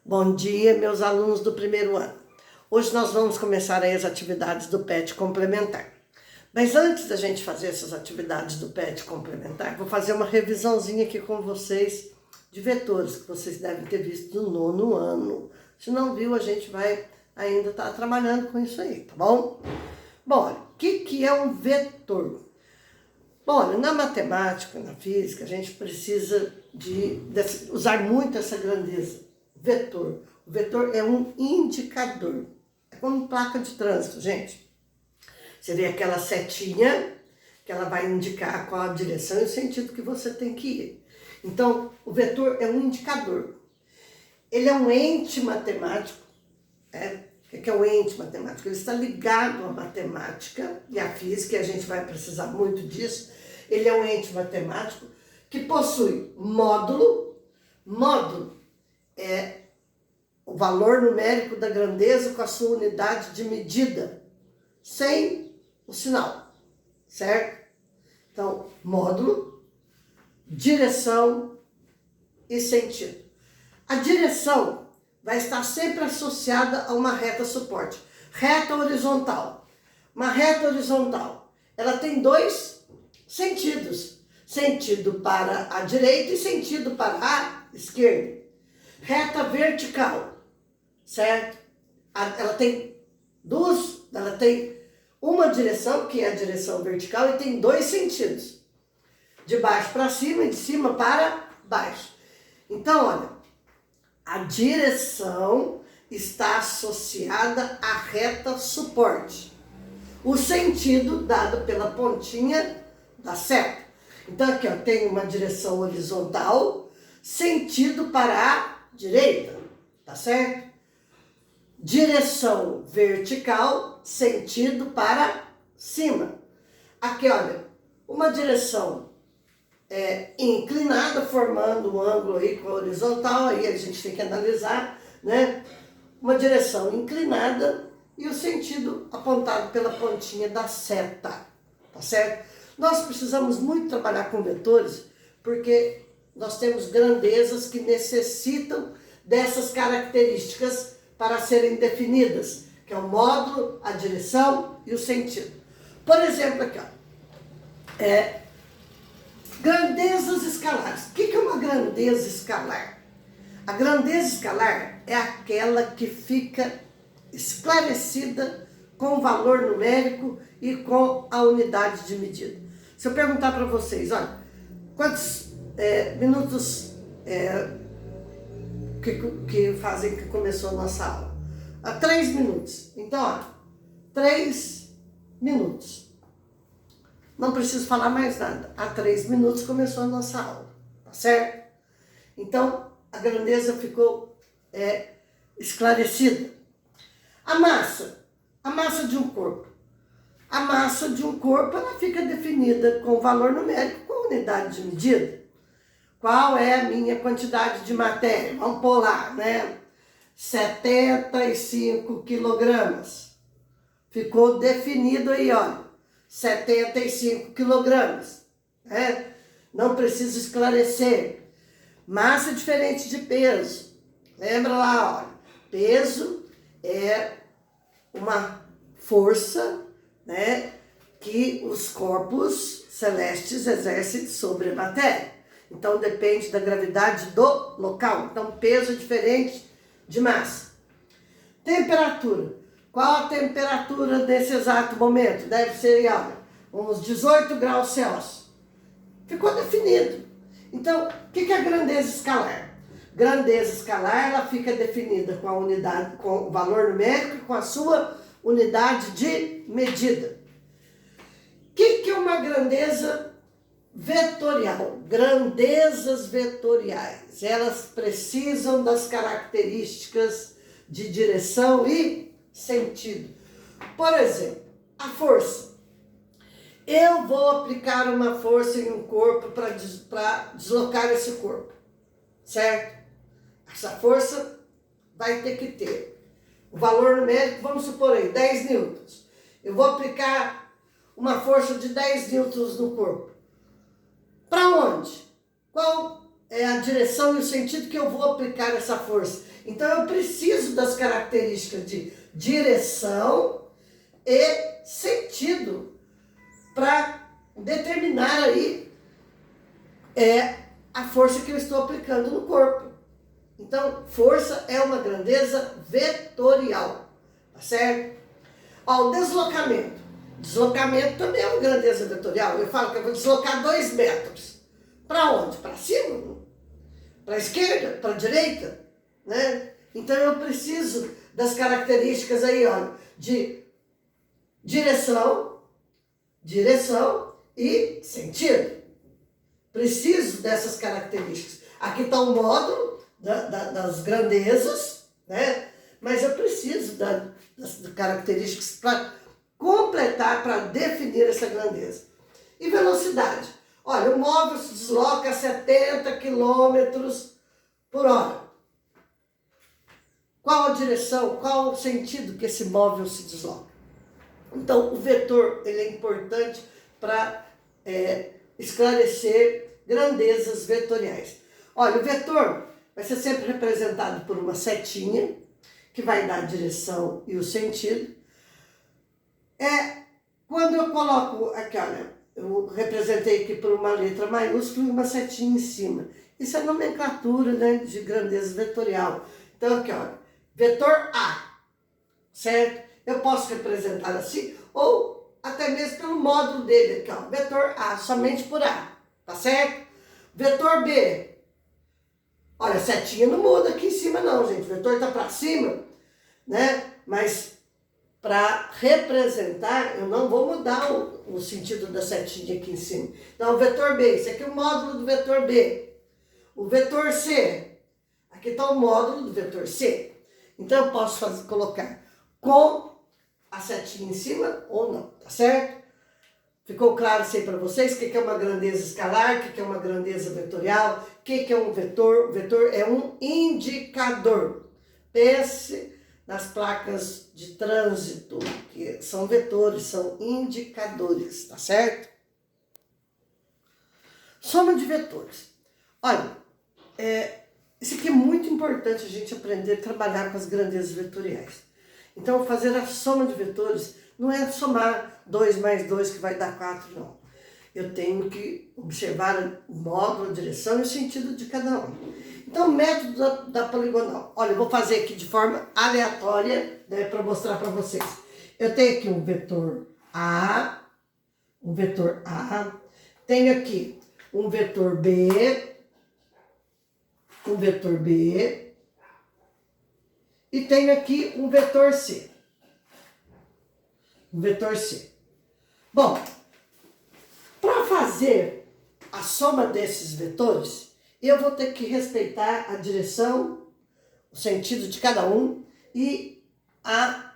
Bom dia, meus alunos do primeiro ano. Hoje nós vamos começar aí as atividades do PET complementar. Mas antes da gente fazer essas atividades do PET complementar, vou fazer uma revisãozinha aqui com vocês de vetores, que vocês devem ter visto no nono ano. Se não viu, a gente vai ainda estar trabalhando com isso aí, tá bom? Bom, olha, o que é um vetor? Bom, olha, na matemática, na física, a gente precisa de usar muito essa grandeza. Vetor. O vetor é um indicador. É como placa de trânsito, gente. Você vê aquela setinha que ela vai indicar qual a direção e o sentido que você tem que ir. Então, o vetor é um indicador. Ele é um ente matemático. O que é um ente matemático? Ele está ligado à matemática e à física, e a gente vai precisar muito disso. Ele é um ente matemático que possui módulo. Módulo é o valor numérico da grandeza com a sua unidade de medida, sem o sinal, certo? Então, módulo, direção e sentido. A direção vai estar sempre associada a uma reta suporte. Reta horizontal. Uma reta horizontal, ela tem dois sentidos. Sentido para a direita e sentido para a esquerda. Reta vertical, certo? Ela tem uma direção, que é a direção vertical, e tem dois sentidos. De baixo para cima e de cima para baixo. Então, olha, a direção está associada à reta suporte. O sentido dado pela pontinha da seta. Então, aqui, ó, tem uma direção horizontal, sentido para a direita, tá certo? Direção vertical, sentido para cima. Aqui, olha, uma direção inclinada, formando um ângulo aí com a horizontal, aí a gente tem que analisar, né? Uma direção inclinada e o sentido apontado pela pontinha da seta, tá certo? Nós precisamos muito trabalhar com vetores, porque nós temos grandezas que necessitam dessas características para serem definidas, que é o módulo, a direção e o sentido. Por exemplo, aqui, ó, grandezas escalares. O que é uma grandeza escalar? A grandeza escalar é aquela que fica esclarecida com o valor numérico e com a unidade de medida. Se eu perguntar para vocês, olha, quantos minutos que fazem que começou a nossa aula? Há 3 minutos. Então, ó, 3 minutos. Não preciso falar mais nada. Há 3 minutos começou a nossa aula, tá certo? Então, a grandeza ficou esclarecida. A massa de um corpo. A massa de um corpo, ela fica definida com valor numérico, com unidade de medida. Qual é a minha quantidade de matéria? Vamos pôr lá, né? 75 quilogramas. Ficou definido aí, olha. 75 quilogramas. Né? Não preciso esclarecer. Massa diferente de peso. Lembra lá, olha. Peso é uma força, né, que os corpos celestes exercem sobre a matéria. Então, depende da gravidade do local. Então, peso é diferente de massa. Temperatura. Qual a temperatura nesse exato momento? Deve ser, olha, uns 18 graus Celsius. Ficou definido. Então, o que é a grandeza escalar? Grandeza escalar, ela fica definida com a unidade, com o valor numérico e com a sua unidade de medida. O que é uma grandeza vetorial? Grandezas vetoriais. Elas precisam das características de direção e sentido. Por exemplo, a força. Eu vou aplicar uma força em um corpo para deslocar esse corpo, certo? Essa força vai ter que ter o valor numérico, vamos supor aí, 10 newtons. Eu vou aplicar uma força de 10 newtons no corpo. Para onde? Qual é a direção e o sentido que eu vou aplicar essa força. Então eu preciso das características de direção e sentido para determinar aí a força que eu estou aplicando no corpo. Então, força é uma grandeza vetorial, tá certo? Ó, o deslocamento. Deslocamento também é uma grandeza vetorial. Eu falo que eu vou deslocar 2 metros. Para onde? Para cima? Para a esquerda? Para a direita? Né? Então eu preciso das características aí, olha, de direção e sentido. Preciso dessas características. Aqui está o módulo das grandezas, né? Mas eu preciso das características para completar, para definir essa grandeza. E velocidade. Olha, o móvel se desloca a 70 km por hora. Qual a direção, qual o sentido que esse móvel se desloca? Então, o vetor ele é importante para esclarecer grandezas vetoriais. Olha, o vetor vai ser sempre representado por uma setinha, que vai dar a direção e o sentido. Quando eu coloco aqui, olha, eu representei aqui por uma letra maiúscula e uma setinha em cima. Isso é nomenclatura, né, de grandeza vetorial. Então, aqui, olha, vetor A, certo? Eu posso representar assim, ou até mesmo pelo módulo dele, aqui, ó, vetor A, somente por A, tá certo? Vetor B, olha, a setinha não muda aqui em cima não, gente, o vetor tá para cima, né? Mas para representar, eu não vou mudar o sentido da setinha aqui em cima. Então, o vetor B, esse aqui é o módulo do vetor B. O vetor C, aqui está o módulo do vetor C. Então, eu posso colocar com a setinha em cima ou não, tá certo? Ficou claro isso aí para vocês? O que é uma grandeza escalar, o que é uma grandeza vetorial, o que é um vetor? O vetor é um indicador. Pense nas placas de trânsito, que são vetores, são indicadores, tá certo? Soma de vetores. Olha, isso aqui é muito importante a gente aprender a trabalhar com as grandezas vetoriais. Então, fazer a soma de vetores não é somar 2 mais 2 que vai dar 4, não. Eu tenho que observar o módulo, a direção e o sentido de cada um. Então, o método da poligonal. Olha, eu vou fazer aqui de forma aleatória, né, para mostrar para vocês. Eu tenho aqui um vetor A, tenho aqui um vetor B, e tenho aqui um vetor C. Bom, para fazer a soma desses vetores, eu vou ter que respeitar a direção, o sentido de cada um e a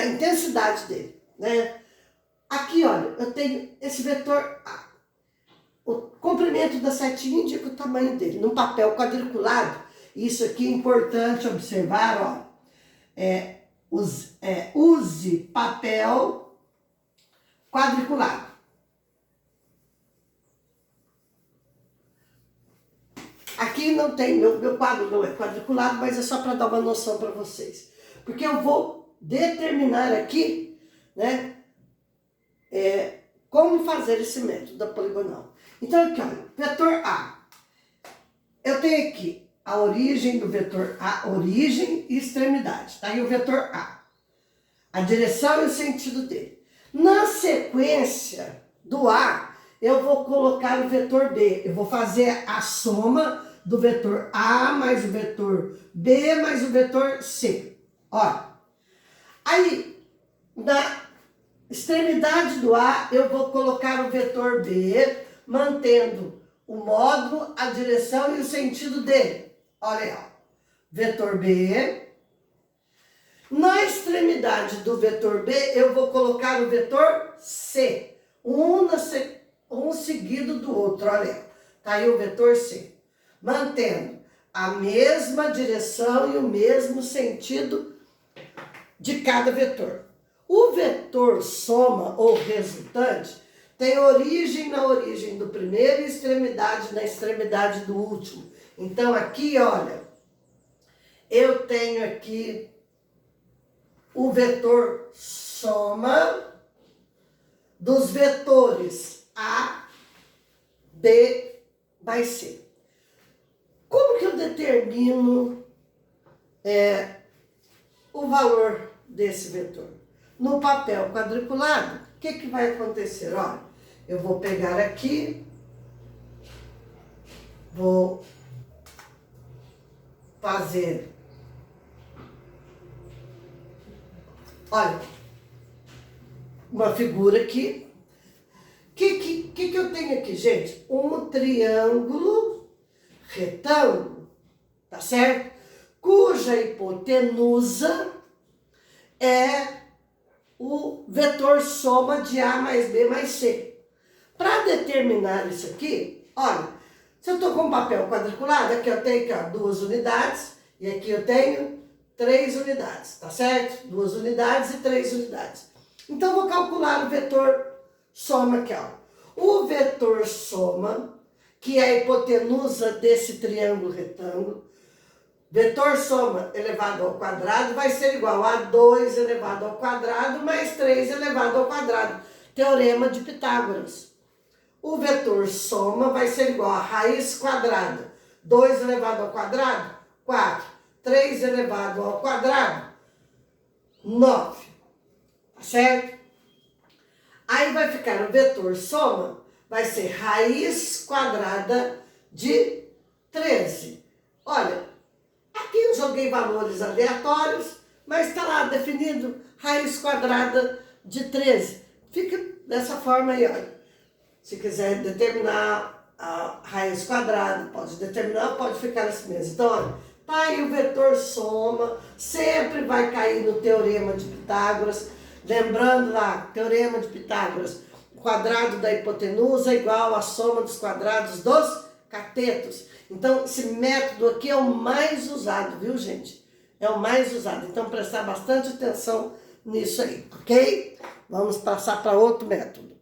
intensidade dele, né? Aqui, olha, eu tenho esse vetor A. O comprimento da setinha indica o tamanho dele. Num papel quadriculado, isso aqui é importante observar, ó. Use papel quadriculado. Aqui não tem, meu quadro não é quadriculado, mas é só para dar uma noção para vocês. Porque eu vou determinar aqui, né, como fazer esse método da poligonal. Então, aqui, olha, vetor A. Eu tenho aqui a origem do vetor A, origem e extremidade. Tá aí o vetor A. A direção e o sentido dele. Na sequência do A, eu vou colocar o vetor B. Eu vou fazer a soma do vetor A mais o vetor B mais o vetor C. Olha. Aí, na extremidade do A, eu vou colocar o vetor B, mantendo o módulo, a direção e o sentido dele. Olha aí, ó. Vetor B. Na extremidade do vetor B, eu vou colocar o vetor C. Um seguido do outro, olha aí. Tá aí o vetor C. Mantendo a mesma direção e o mesmo sentido de cada vetor. O vetor soma ou resultante tem origem na origem do primeiro e extremidade na extremidade do último. Então aqui, olha, eu tenho aqui o vetor soma dos vetores A, B mais C. Como que eu determino o valor desse vetor? No papel quadriculado, o que vai acontecer? Olha, eu vou pegar aqui, vou fazer, olha, uma figura aqui. O que eu tenho aqui, gente? Um triângulo retângulo, tá certo? Cuja hipotenusa é o vetor soma de A mais B mais C. Para determinar isso aqui, olha, se eu estou com papel quadriculado, aqui eu tenho aqui, ó, 2 unidades e aqui eu tenho 3 unidades, tá certo? 2 unidades e 3 unidades. Então, vou calcular o vetor soma aqui, ó. O vetor soma, que é a hipotenusa desse triângulo retângulo, vetor soma elevado ao quadrado vai ser igual a 2 elevado ao quadrado mais 3 elevado ao quadrado. Teorema de Pitágoras. O vetor soma vai ser igual a raiz quadrada. 2 elevado ao quadrado, 4. 3 elevado ao quadrado, 9. Tá certo? Aí vai ficar o vetor soma, vai ser raiz quadrada de 13. Olha, aqui eu joguei valores aleatórios, mas está lá definido raiz quadrada de 13. Fica dessa forma aí, olha. Se quiser determinar a raiz quadrada, pode determinar, pode ficar assim mesmo. Então, olha, tá aí o vetor soma, sempre vai cair no teorema de Pitágoras. Lembrando lá, teorema de Pitágoras, o quadrado da hipotenusa é igual à soma dos quadrados dos catetos. Então, esse método aqui é o mais usado, viu, gente? É o mais usado. Então, prestar bastante atenção nisso aí, ok? Vamos passar para outro método.